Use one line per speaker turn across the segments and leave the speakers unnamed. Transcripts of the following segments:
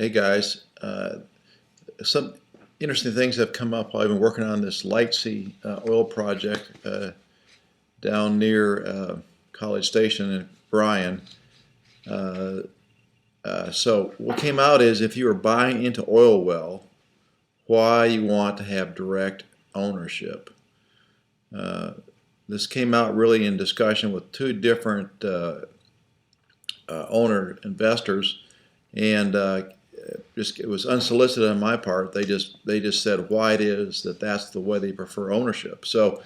Hey guys, some interesting things have come up while I've been working on this light sea oil project down near College Station in Bryan. Uh, so what came out is if you are buying into oil well, why you want to have direct ownership. Uh, this came out really in discussion with two different owner investors, and it was unsolicited on my part. They just said why it is that's the way they prefer ownership. So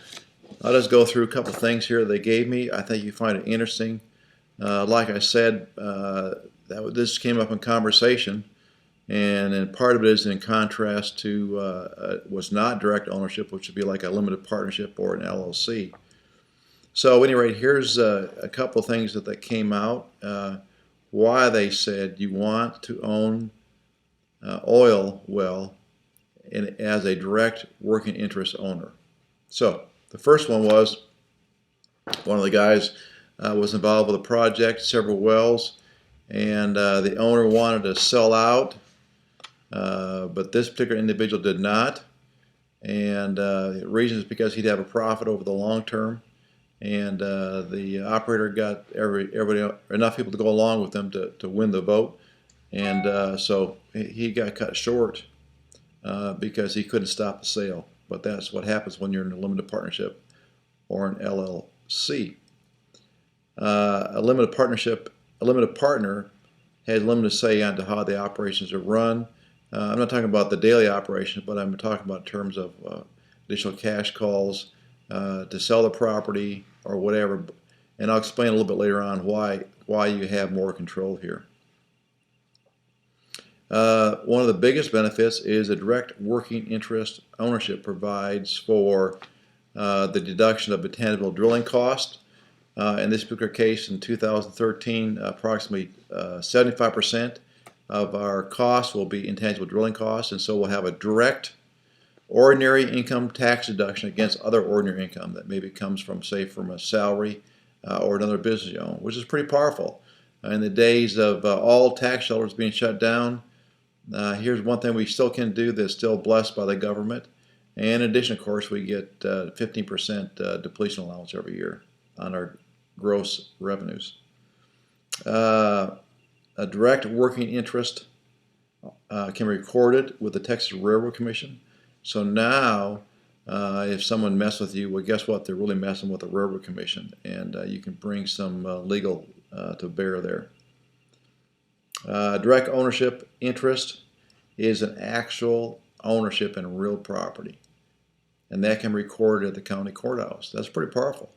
I'll just go through a couple of things here they gave me. I think you find it interesting. Like I said, this came up in conversation, and then part of it is in contrast to was not direct ownership, which would be like a limited partnership or an LLC. So at any rate, here's a couple of things that came out. Why they said you want to own oil well as a direct working interest owner. So the first one was one of the guys was involved with a project, several wells, and the owner wanted to sell out, but this particular individual did not. And the reason is because he'd have a profit over the long term, and the operator got everybody enough people to go along with them to win the vote, and so he got cut short because he couldn't stop the sale. But that's what happens when you're in a limited partnership or an LLC. A limited partner has limited say on to how the operations are run. I'm not talking about the daily operations, but I'm talking about in terms of additional cash calls to sell the property or whatever. And I'll explain a little bit later on why you have more control here. One of the biggest benefits is a direct working interest ownership provides for the deduction of intangible drilling cost. In this particular case, in 2013, approximately 75% of our costs will be intangible drilling costs, and so we'll have a direct ordinary income tax deduction against other ordinary income that maybe comes from, say, from a salary or another business you own, which is pretty powerful. In the days of all tax shelters being shut down, here's one thing we still can do that's still blessed by the government. And in addition, of course, we get 15% depletion allowance every year on our gross revenues. A direct working interest can be recorded with the Texas Railroad Commission. So now, if someone messes with you, well, guess what? They're really messing with the Railroad Commission, and you can bring some legal to bear there. Direct ownership interest is an actual ownership in real property, and that can be recorded at the county courthouse. That's pretty powerful.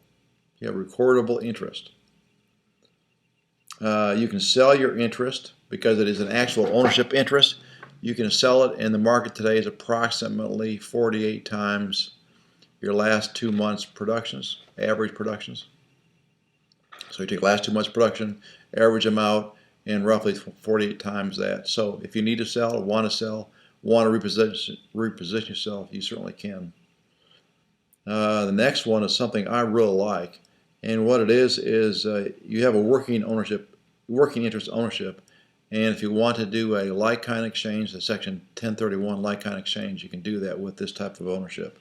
You have recordable interest. You can sell your interest because it is an actual ownership interest. You can sell it, and the market today is approximately 48 times your last 2 months' productions, average productions. So you take last 2 months' production, average them out, and roughly 48 times that. So if you need to sell, want to reposition yourself, you certainly can. The next one is something I really like, and what it is you have a working interest ownership, and if you want to do a like-kind exchange, the Section 1031 like-kind exchange, you can do that with this type of ownership.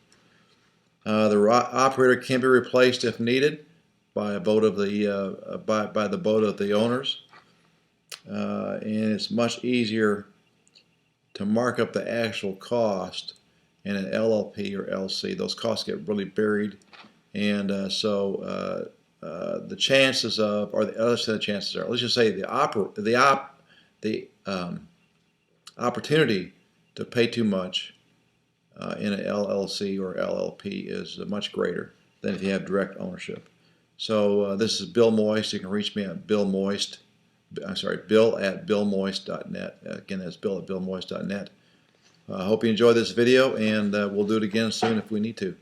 The operator can be replaced if needed by a vote of the by the vote of the owners, and it's much easier to mark up the actual cost in an LLP or LC. Those costs get really buried, and so the chances of, or the other set of chances are, let's just say the opportunity to pay too much in an LLC or LLP is much greater than if you have direct ownership. So this is Bill Moist. You can reach me at Bill at billmoist.net. Again, that's Bill at billmoist.net. I hope you enjoyed this video, and we'll do it again soon if we need to.